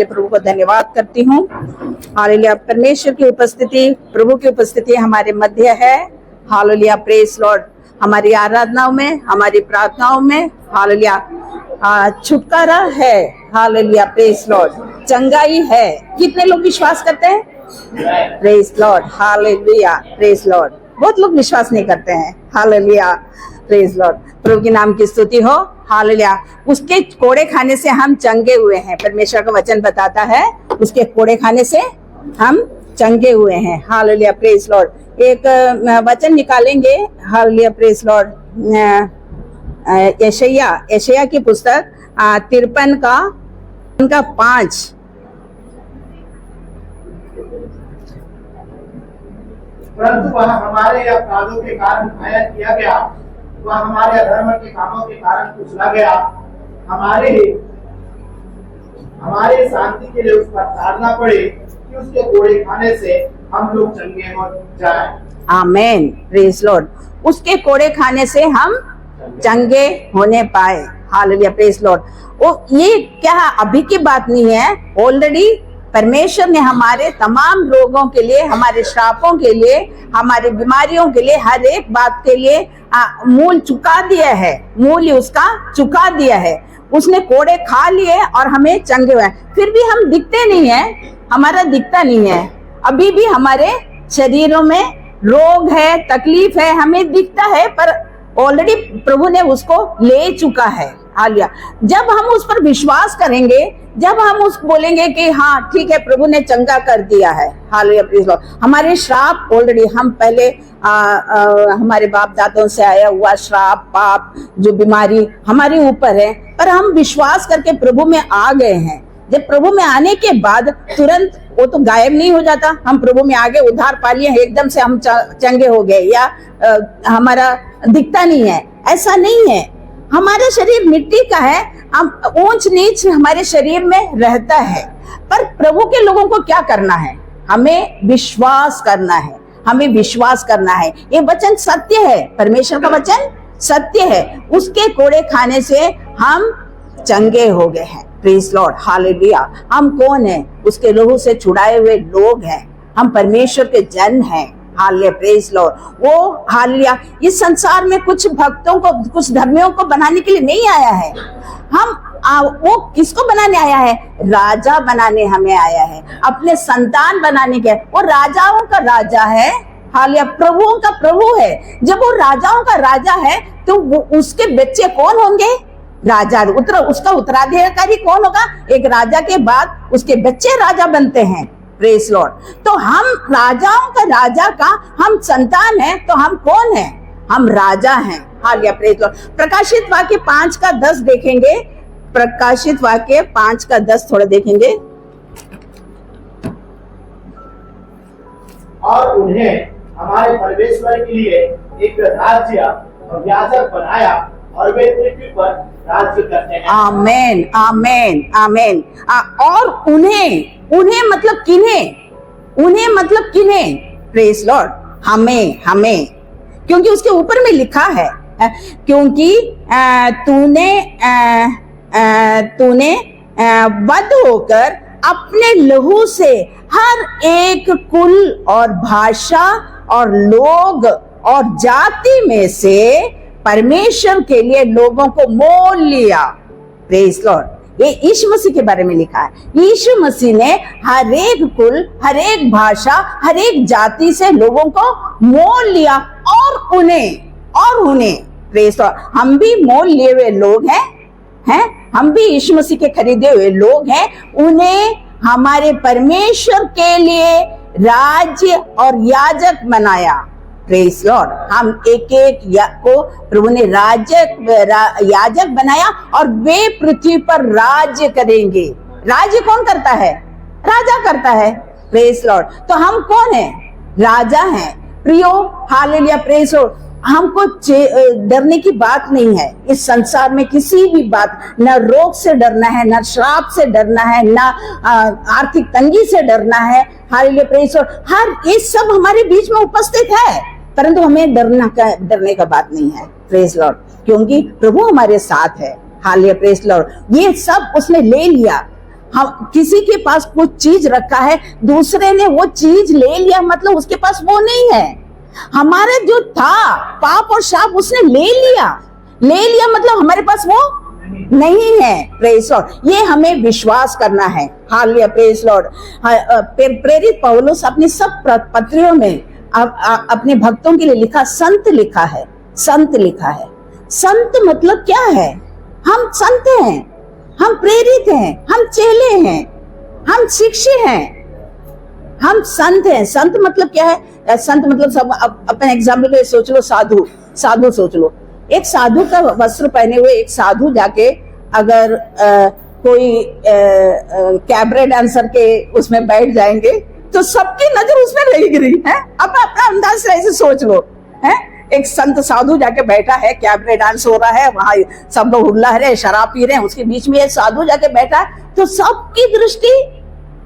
प्रभु को धन्यवाद करती हूँ। हालेलुया, परमेश्वर की उपस्थिति, प्रभु की उपस्थिति हमारे मध्य है। Hallelujah, praise Lord. हमारी आराधनाओं में, हमारी प्रार्थनाओं में हालेलुया छुटकारा है। Hallelujah, praise Lord. चंगाई है। कितने लोग विश्वास करते हैं? Praise Lord, hallelujah, praise Lord. बहुत लोग विश्वास नहीं करते हैं। Hallelujah, praise Lord. प्रभु के नाम की स्तुति हो। हालेलुया, उसके कोड़े खाने से हम चंगे हुए हैं। परमेश्वर का वचन बताता है उसके कोड़े खाने से हम चंगे हुए हैं। Hallelujah, praise Lord. एक वचन निकालेंगे। Hallelujah, praise Lord. यशायाह की पुस्तक 53 का 5। परंतु वह हमारे अपराधों के कारण घायल किया गया, वह हमारे अधर्म के कामों के कारण कुचला गया। हमारे शांति के लिए उस पर ताड़ना पड़े कि उसके कोड़े खाने से हम लोग चंगे हो जाएं। आमेन, प्रेज लॉर्ड। उसके कोड़े खाने से हम चंगे होने पाए। Hallelujah, praise Lord. वो ये क्या अभी की बात नहीं है, ऑलरेडी परमेश्वर ने हमारे तमाम रोगों के लिए, हमारे श्रापों के लिए, हमारी बीमारियों के लिए, हर एक बात के लिए मूल चुका दिया है। मूल्य उसका चुका दिया है। उसने कोड़े खा लिए और हमें चंगे हुए। फिर भी हम दिखते नहीं है, हमारा दिखता नहीं है। अभी भी हमारे शरीरों में रोग है, तकलीफ है, हमें दिखता है, पर ऑलरेडी प्रभु ने उसको ले चुका है। हालेलुया, जब हम उस पर विश्वास करेंगे, जब हम उसको बोलेंगे कि हाँ ठीक है, प्रभु ने चंगा कर दिया है। Hallelujah, praise Lord. हमारे श्राप ऑलरेडी, हम पहले हमारे बाप दादों से आया हुआ श्राप, पाप, जो बीमारी हमारे ऊपर है, पर हम विश्वास करके प्रभु में आ गए हैं। जब प्रभु में आने के बाद तुरंत वो तो गायब नहीं हो जाता। हम प्रभु में आगे उद्धार पा लिए, एकदम से हम चंगे हो गए या हमारा दिखता नहीं है, ऐसा नहीं है। हमारा शरीर मिट्टी का है, हम ऊंच नीच हमारे शरीर में रहता है, पर प्रभु के लोगों को क्या करना है? हमें विश्वास करना है, हमें विश्वास करना है। ये वचन सत्य है, परमेश्वर का वचन सत्य है। उसके कोड़े खाने से हम चंगे हो गए हैं। Praise Lord, hallelujah. हम कौन है? उसके लहू से छुड़ाए हुए लोग हैं। हम परमेश्वर के जन हैं। Hallelujah, praise Lord. वो हालेलुया, इस संसार में कुछ भक्तों को, कुछ धर्मियों को बनाने के लिए नहीं आया है। वो किसको बनाने आया है? राजा बनाने हमें आया है, अपने संतान बनाने के। वो राजाओं का राजा है। हालेलुया, प्रभुओं का प्रभु है। जब वो राजाओं का राजा है तो उसके बच्चे कौन होंगे? राजा। उसका उत्तराधिकारी कौन होगा? एक राजा के बाद उसके बच्चे राजा बनते हैं। Praise Lord. तो हम राजाओं का राजा का हम संतान हैं, तो हम कौन हैं? हम राजा हैं। Hallelujah, praise Lord. प्रकाशित वाक्य 5 का 10 देखेंगे। प्रकाशित वाक्य 5 का 10 थोड़ा देखेंगे। और उन्हें हमारे परमेश्वर के लिए एक राज्य और याजक बनाया, और वे पृथ्वी पर राज्य करते हैं। आमेन, आमेन, आमेन। और उन्हें मतलब किन्हें? उन्हें मतलब किन्हें? Praise Lord. हमें, क्योंकि उसके ऊपर में लिखा है, क्योंकि तूने वध होकर अपने लहू से हर एक कुल और भाषा और लोग और जाति में से परमेश्वर के लिए लोगों को मोल लिया। Praise Lord. ये यीशु मसीह के बारे में लिखा है। यीशु मसीह ने हर एक कुल, हर एक भाषा, हर एक जाति से लोगों को मोल लिया और उन्हें प्रेज लॉर्ड। हम भी मोल लिए हुए लोग हैं, हम भी यीशु मसीह के खरीदे हुए लोग हैं। उन्हें हमारे परमेश्वर के लिए राज्य और याजक बनाया। Praise Lord. हम एक को प्रभु ने याजक बनाया और वे पृथ्वी पर राज्य करेंगे। राज्य कौन करता है? राजा करता है। Praise Lord. तो हम कौन है? राजा हैं। प्रियो, हालेलुया, प्रेज लॉर्ड। हमको डरने की बात नहीं है इस संसार में, किसी भी बात। न रोग से डरना है, न श्राप से डरना है, न आर्थिक तंगी से डरना है। Hallelujah, praise Lord. हर ये सब हमारे बीच में उपस्थित है, परंतु हमें डरने का बात नहीं है। प्रेज लॉर्ड, क्योंकि प्रभु हमारे साथ है। Hallelujah, praise Lord. ये सब उसने ले लिया। हम किसी के पास कुछ चीज रखा है, दूसरे ने वो चीज ले लिया, मतलब उसके पास वो नहीं है। हमारे जो था पाप और शाप उसने ले लिया मतलब हमारे पास वो नहीं है। प्रेज लॉर्ड, ये हमें विश्वास करना है। Hallelujah, praise Lord. प्रेरित पौलुस अपनी सब पत्रियों में अपने भक्तों के लिए लिखा, संत लिखा है। संत मतलब क्या है? हम संत हैं, हम प्रेरित हैं, हम चेले हैं, हम शिष्य हैं, हम संत हैं। संत मतलब क्या है? संत मतलब सब अपने एग्जाम्पल के सोच लो, साधु सोच लो। एक साधु का वस्त्र पहने हुए एक साधु जाके अगर कोई कैबरे डांसर के उसमें बैठ जाएंगे तो सबकी नजर उसमें रहेगी है। अब अपना अंदाज से ऐसे सोच लो है। एक संत साधु जाके बैठा है, कैबरे डांस हो रहा है, वहां सब लोग हुल्ला रहे, शराब पी रहे हैं, उसके बीच में एक साधु जाके बैठा है तो सबकी दृष्टि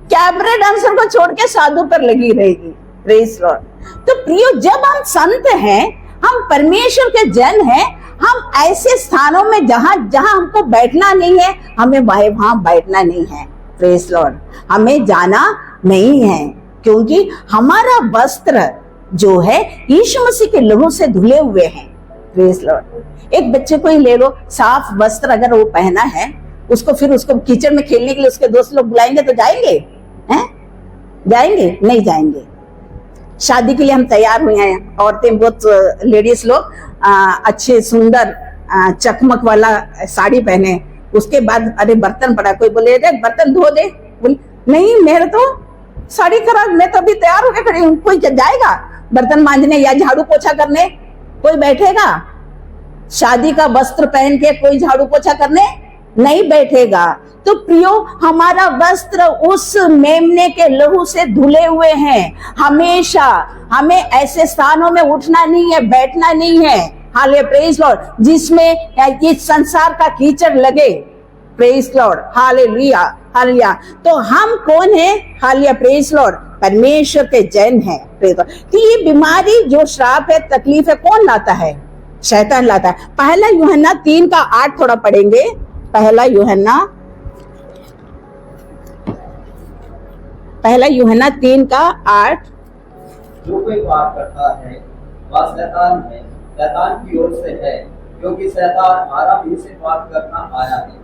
कैबरे डांसर को छोड़ के साधु पर लगी रहेगी। Praise Lord. तो प्रियो, जब हम संत हैं, हम परमेश्वर के जन हैं, हम ऐसे स्थानों में जहां हमको बैठना नहीं है, हमें वहां बैठना नहीं है। प्रेज लॉर्ड, हमें जाना नहीं है, क्योंकि हमारा वस्त्र जो है यीशु मसीह के लहू से धुले हुए हैं। Praise Lord. एक बच्चे को ही ले लो, साफ वस्त्र अगर वो पहना है, उसको कीचड़ में खेलने के लिए उसके दोस्त लोग बुलाएंगे तो जाएंगे? जाएंगे? नहीं जाएंगे। शादी के लिए हम तैयार हुए हैं, औरतें बहुत लेडीज लोग अच्छे सुंदर चकमक वाला साड़ी पहने, उसके बाद अरे बर्तन पड़ा, कोई बोले अरे बर्तन धो दे, बोले नहीं मेरे तो साड़ी खराब, मैं तो अभी तैयार होकर खड़ी हूँ। कोई जाएगा बर्तन मांजने या झाड़ू पोछा करने? कोई बैठेगा? शादी का वस्त्र पहन के कोई झाड़ू पोछा करने नहीं बैठेगा। तो प्रियो, हमारा वस्त्र उस मेमने के लहू से धुले हुए हैं। हमेशा हमें ऐसे स्थानों में उठना नहीं है, बैठना नहीं है। हालेलुया, प्रेज लॉर्ड, जिसमें इस संसार का कीचड़ लगे। Praise Lord, hallelujah, hallelujah. तो हम कौन है? हालेलुया, प्रेज लॉर्ड, परमेश्वर के जन हैं। Praise Lord. कि ये बीमारी जो श्राप है, तकलीफ है, कौन लाता है? शैतान लाता है। पहला यूहन्ना 3:8 थोड़ा पढ़ेंगे। पहला यूहन्ना 3:8। जो कोई पाप करता है वह शैतान है, शैतान की ओर से है, क्योंकि शैतान आराम ही से पाप करना आया है।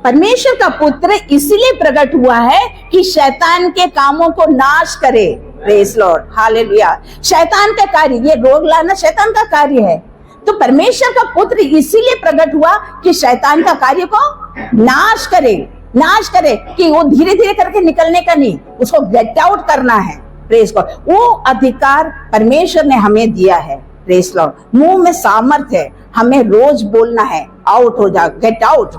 परमेश्वर का पुत्र इसलिए प्रकट हुआ है कि शैतान के कामों को नाश करे। Praise Lord, hallelujah. शैतान का कार्य, ये रोग लाना शैतान का कार्य है। तो परमेश्वर का पुत्र इसीलिए प्रकट हुआ कि शैतान का कार्य को नाश करे, कि वो धीरे धीरे करके निकलने का नहीं, उसको गेट आउट करना है। Praise God. वो अधिकार परमेश्वर ने हमें दिया है। Praise Lord. मुंह में सामर्थ्य है, हमें रोज बोलना है, आउट हो जाओ, गेट आउट,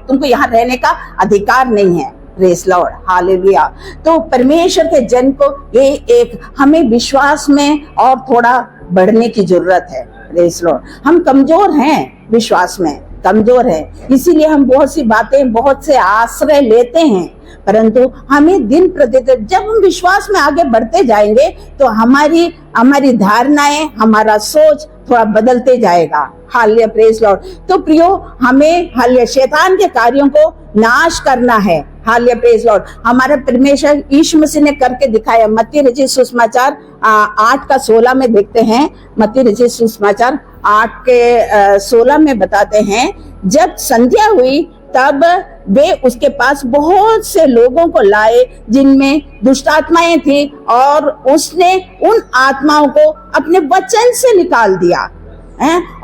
तुमको यहाँ रहने का अधिकार नहीं है। Praise Lord, hallelujah. तो परमेश्वर के जन को ये एक हमें विश्वास में और थोड़ा बढ़ने की जरूरत है। Praise Lord. हम कमजोर हैं, विश्वास में कमजोर है, इसीलिए हम बहुत सी बातें, बहुत से आश्रय लेते हैं, परंतु हमें दिन प्रतिदिन जब हम विश्वास में आगे बढ़ते जाएंगे तो हमारी धारणाएं, हमारा सोच थोड़ा बदलते जाएगा। Hallelujah, praise Lord. तो प्रियो, हमें हालेलुया शैतान के कार्यों को नाश करना है। Hallelujah, praise Lord. हमारा परमेश्वर यीशु मसीह ने करके दिखाया। मत्ती रचित सुसमाचार 8:16 में देखते हैं। मत्ती रचित सुसमाचार 8:16 में बताते हैं, जब संध्या हुई तब वे उसके पास बहुत से लोगों को लाए जिनमें दुष्ट आत्माएं थी, और उसने उन आत्माओं को अपने वचन से निकाल दिया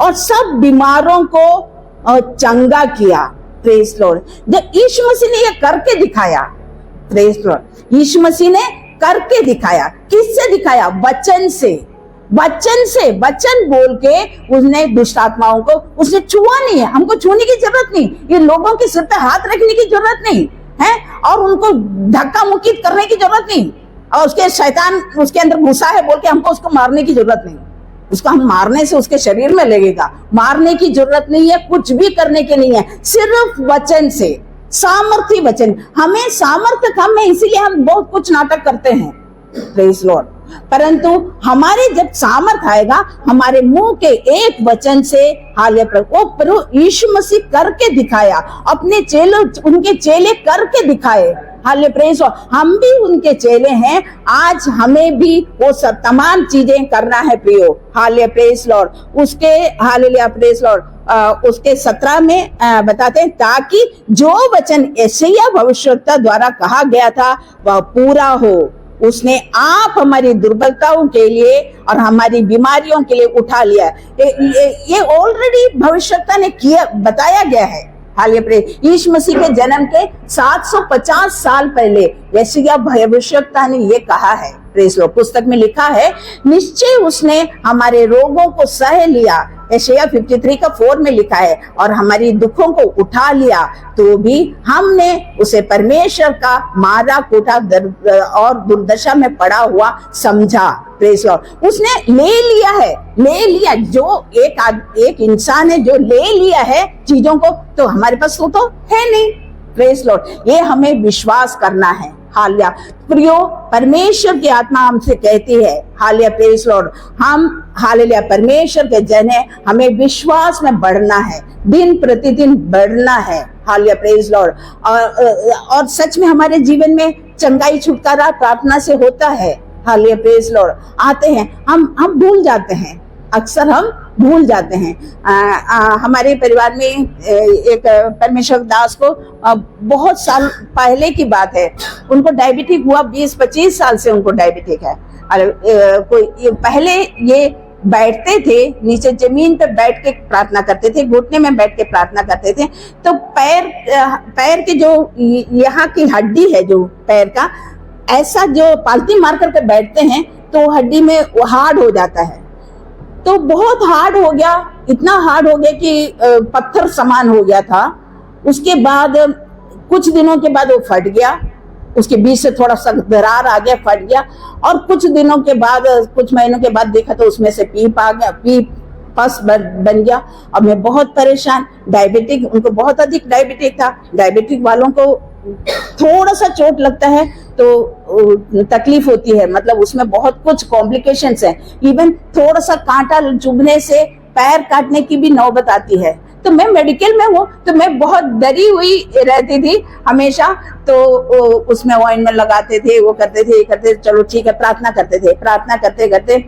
और सब बीमारों को चंगा किया। Praise Lord. जब यीशु मसीह ने ये करके दिखाया, प्रेज लॉर्ड, यीशु मसीह ने करके दिखाया। किससे दिखाया? वचन से वचन बोल के उसने दुष्ट आत्माओं को उसने छुआ नहीं है। हमको छूने की जरूरत नहीं, ये लोगों के सिर पे हाथ रखने की जरूरत नहीं है, और उनको धक्का मुक्की करने की जरूरत नहीं, और उसके शैतान उसके अंदर घुसा है बोल के हमको उसको मारने की जरूरत नहीं। उसको हम मारने से उसके शरीर में लगेगा, मारने की जरूरत नहीं है, कुछ भी करने की नहीं है, सिर्फ वचन से। सामर्थ्य वचन, हमें सामर्थ्य कम है, इसीलिए हम बहुत कुछ नाटक करते हैं। प्रेज लॉर्ड, परंतु हमारे जब सामर्थ आएगा, हमारे मुंह के एक वचन से, हालेलुया, प्रभु यीशु मसीह करके दिखाया, अपने चेलों, उनके चेले करके दिखाए, हालेलुया, प्रेज लॉर्ड। हम भी उनके चेले हैं, आज हमें भी वो सब तमाम चीजें करना है प्रियो, हालेलुया, प्रेज लॉर्ड। उसके, हालेलुया, प्रेज लॉर्ड, उसके 17 में बताते हैं, ताकि जो वचन यशायाह भविष्यवक्ता द्वारा कहा गया था वह पूरा हो। उसने आप हमारी दुर्बलताओं के लिए और हमारी बीमारियों के लिए उठा लिया। ये ऑलरेडी भविष्यवक्ता ने किया, बताया गया है, हालेलुया। यीशु मसीह के जन्म के 750 साल पहले यशायाह भविष्यवक्ता ने ये कहा है, प्रेज लॉर्ड। पुस्तक में लिखा है, निश्चय उसने हमारे रोगों को सह लिया, यशायाह 53:4 में लिखा है, और हमारी दुखों को उठा लिया, तो भी हमने उसे परमेश्वर का मारा कूटा और दुर्दशा में पड़ा हुआ समझा, प्रेज लॉर्ड। उसने ले लिया है, ले लिया। जो एक इंसान है जो ले लिया है चीजों को, तो हमारे पास तो है नहीं, प्रेज लॉर्ड। ये हमें विश्वास करना है, हालेलुया। प्रियो, परमेश्वर की आत्मा हमसे कहती है, हालेलुया, प्रेज लॉर्ड, हम, हालेलुया, परमेश्वर के जन है, हमें विश्वास में बढ़ना है, दिन प्रतिदिन बढ़ना है, हालेलुया, प्रेज लॉर्ड। और सच में हमारे जीवन में चंगाई छुटकारा प्रार्थना से होता है, हालेलुया, प्रेज लॉर्ड। आते हैं, हम भूल जाते हैं, अक्सर हम भूल जाते हैं। हमारे परिवार में एक परमेश्वर दास को बहुत साल पहले की बात है, उनको डायबिटिक हुआ, 20-25 साल से उनको डायबिटिक है। कोई पहले ये बैठते थे, नीचे जमीन पे बैठ के प्रार्थना करते थे, घुटने में बैठ के प्रार्थना करते थे, तो पैर के जो यहाँ की हड्डी है, जो पैर का ऐसा जो पालती मार करके बैठते हैं, तो हड्डी में हार्ड हो जाता है। तो बहुत हार्ड हो गया, इतना हार्ड हो गया कि पत्थर समान हो गया था। उसके बाद कुछ दिनों के बाद वो फट गया, उसके बीच से थोड़ा सा दरार आ गया, फट गया। और कुछ दिनों के बाद, कुछ महीनों के बाद देखा तो उसमें से पीप आ गया, पीप पस बन गया। अब मैं बहुत परेशान, डायबिटिक, उनको बहुत अधिक डायबिटिक था। डायबिटिक वालों को थोड़ा सा चोट लगता है तो तकलीफ होती है, मतलब उसमें बहुत कुछ कॉम्प्लिकेशंस हैं। इवन थोड़ा सा कांटा चुभने से पैर काटने की भी नौबत आती है। तो मैं मेडिकल में हूँ, तो मैं बहुत डरी हुई रहती थी हमेशा। तो उसमें ऑइंटमेंट लगाते थे, वो करते थे, ये करते थे, चलो ठीक है, प्रार्थना करते थे। प्रार्थना करते करते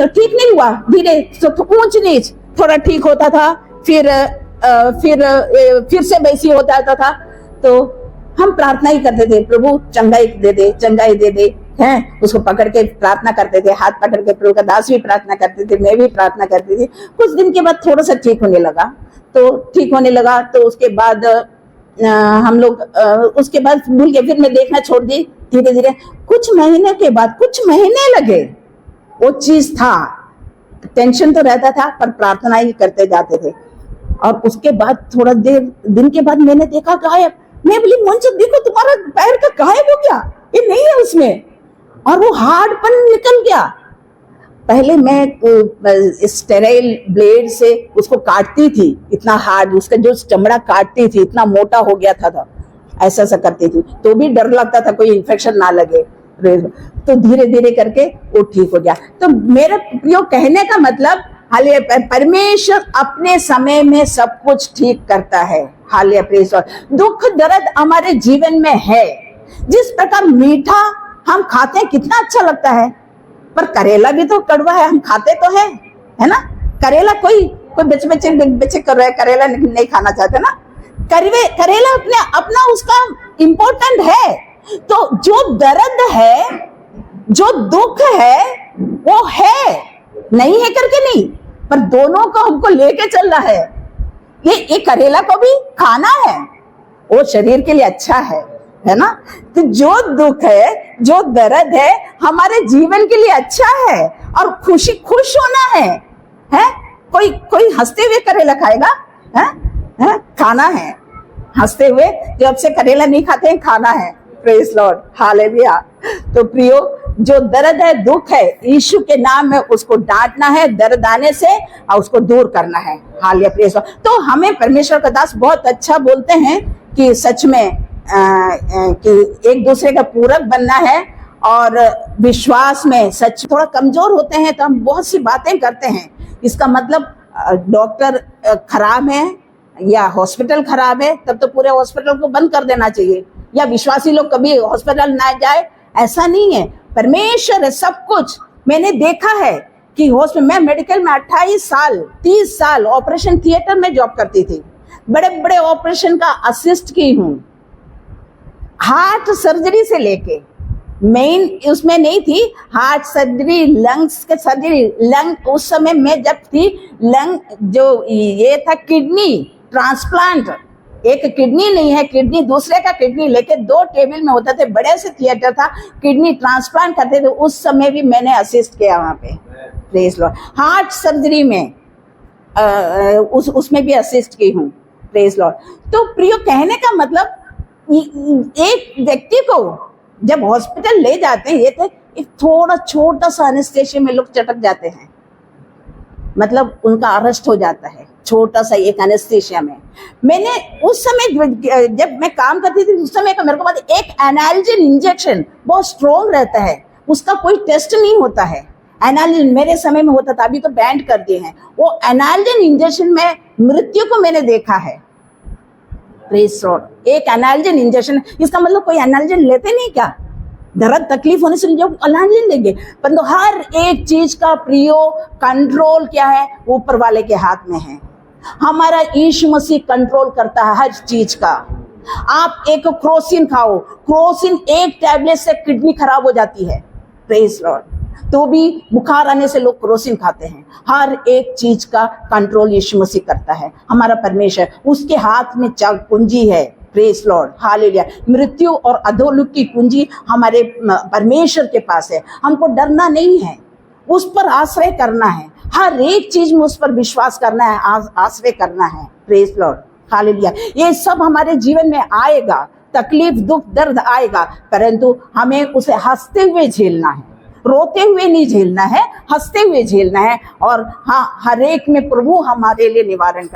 ठीक नहीं हुआ, धीरे ऊंच नीच थोड़ा ठीक होता था, फिर से वैसी हो जाता था। तो हम प्रार्थना ही करते थे, प्रभु चंगाई दे दे, चंगाई दे दे, हैं, उसको पकड़ के प्रार्थना करते थे, हाथ पकड़ के। प्रभु का दास भी प्रार्थना करते थे, मैं भी प्रार्थना करती थी। कुछ दिन के बाद थोड़ा सा ठीक होने लगा, तो उसके बाद हम लोग उसके बाद भूल गए, फिर मैं देखना छोड़ दी धीरे धीरे। कुछ महीने के बाद, कुछ महीने लगे, वो चीज था, टेंशन तो रहता था पर प्रार्थना ही करते जाते थे। और उसके बाद थोड़ा दिन के बाद मैंने देखा गायब। मैं बोली, मुझे देखो तुम्हारा पैर का गायब हो गया, ये नहीं है उसमें, और वो हार्डपन निकल गया। पहले मैं स्टेराइल ब्लेड से उसको काटती थी, इतना हार्ड, उसका जो चमड़ा काटती थी, इतना मोटा हो गया था ऐसा करती थी, तो भी डर लगता था कोई इन्फेक्शन ना लगे। तो धीरे धीरे करके वो ठीक हो गया। तो मेरा प्रियो कहने का मतलब, हालेलुया, परमेश्वर अपने समय में सब कुछ ठीक करता है, हालेलुया, प्रेज लॉर्ड। दुख दर्द हमारे जीवन में है, जिस प्रकार मीठा हम खाते हैं कितना अच्छा लगता है, पर करेला भी तो कड़वा है, हम खाते तो है ना। करेला कोई बच्चे कर रहे हैं, करेला नहीं खाना चाहते ना। करेला अपना उसका इम्पोर्टेंट है। तो जो दर्द है, जो दुख है, वो है, नहीं है करके नहीं, पर दोनों को हमको लेके चलना है। ये करेला को भी खाना है, वो शरीर के लिए अच्छा है ना। तो जो दुख है, जो दर्द है, हमारे जीवन के लिए अच्छा है, और खुश होना है। कोई हंसते हुए करेला खाएगा, है? खाना है, हंसते हुए। जब से करेला नहीं खाते हैं, खाना है, प्रेज लॉर्ड, हालेलुया। तो प्रियो, जो दर्द है, दुख है, यीशु के नाम में उसको डांटना है, दर्द आने से, और उसको दूर करना है, हालेलुया, प्रेज लॉर्ड। तो हमें परमेश्वर का दास बहुत अच्छा बोलते हैं कि सच में कि एक दूसरे का पूरक बनना है, और विश्वास में सच थोड़ा कमजोर होते हैं तो हम बहुत सी बातें करते हैं। इसका मतलब डॉक्टर खराब है या हॉस्पिटल खराब है तब तो पूरे हॉस्पिटल को बंद कर देना चाहिए, या विश्वासी लोग कभी हॉस्पिटल ना जाए, ऐसा नहीं है। परमेश्वर है सब कुछ। मैंने देखा है कि हॉस्पिटल, मैं मेडिकल में 28 साल 30 साल ऑपरेशन थिएटर में जॉब करती थी, बड़े बड़े ऑपरेशन का असिस्ट की हूँ, हार्ट सर्जरी से लेके, मेन उसमें नहीं थी हार्ट सर्जरी, लंग्स के सर्जरी, लंग उस समय मैं जब थी, लंग जो ये था किडनी ट्रांसप्लांट, एक किडनी नहीं है, किडनी दूसरे का किडनी लेके 2 टेबल में होता थे, बड़े से थिएटर था, किडनी ट्रांसप्लांट करते थे, उस समय भी मैंने असिस्ट किया वहां पे, प्रेज लॉर्ड। हार्ट सर्जरी में उसमें भी असिस्ट की हूँ, प्रेज लॉर्ड। तो प्रियो, कहने का मतलब एक व्यक्ति को जब हॉस्पिटल ले जाते हैं, ये तो एक थोड़ा छोटा सा एनेस्थेसिया में लोग चटक जाते हैं, मतलब उनका अरेस्ट हो जाता है छोटा सा एक एनेस्थेसिया में। मैंने उस समय जब मैं काम करती थी उस समय का मेरे को पता, एक एनाल्जिन इंजेक्शन बहुत स्ट्रॉन्ग रहता है, उसका कोई टेस्ट नहीं होता है। एनाल्जिन मेरे समय में होता था, अभी तो बैंड कर दिए हैं। वो एनाल्जिन इंजेक्शन में मृत्यु को मैंने देखा है, प्रेज लॉर्ड। एक एनाल्जिन इंजेक्शन, इसका मतलब कोई एनाल्जिन लेते नहीं क्या? दर्द तकलीफ होने से जब एनाल्जिन लेंगे, परंतु हर एक चीज का प्रियो कंट्रोल क्या है? ऊपर वाले के हाथ में है। हमारा यीशु मसीह कंट्रोल करता है हर चीज का। आप एक क्रोसिन खाओ, क्रोसिन एक टैबलेट से किडनी खराब हो जाती है, प्रेज लॉर्ड। तो भी बुखार आने से लोग क्रोसिन खाते हैं। हर एक चीज का कंट्रोल यीशु मसीह करता है। हमारा परमेश्वर, उसके हाथ में कुंजी है, प्रेज लॉर्ड, हालेलुया। मृत्यु और अधोलोक की कुंजी हमारे परमेश्वर के पास है। हमको डरना नहीं है, उस पर आश्रय करना है, हर एक चीज में उस पर विश्वास करना है, आश्रय करना है, प्रेज लॉर्ड, हालेलुया। ये सब हमारे जीवन में आएगा, तकलीफ दुख दर्द आएगा, परंतु हमें उसे हंसते हुए झेलना है, रोते हुए नहीं झेलना है, हंसते हुए झेलना है। और हाँ, हर एक में प्रभु हमारे लिए निवारण करे।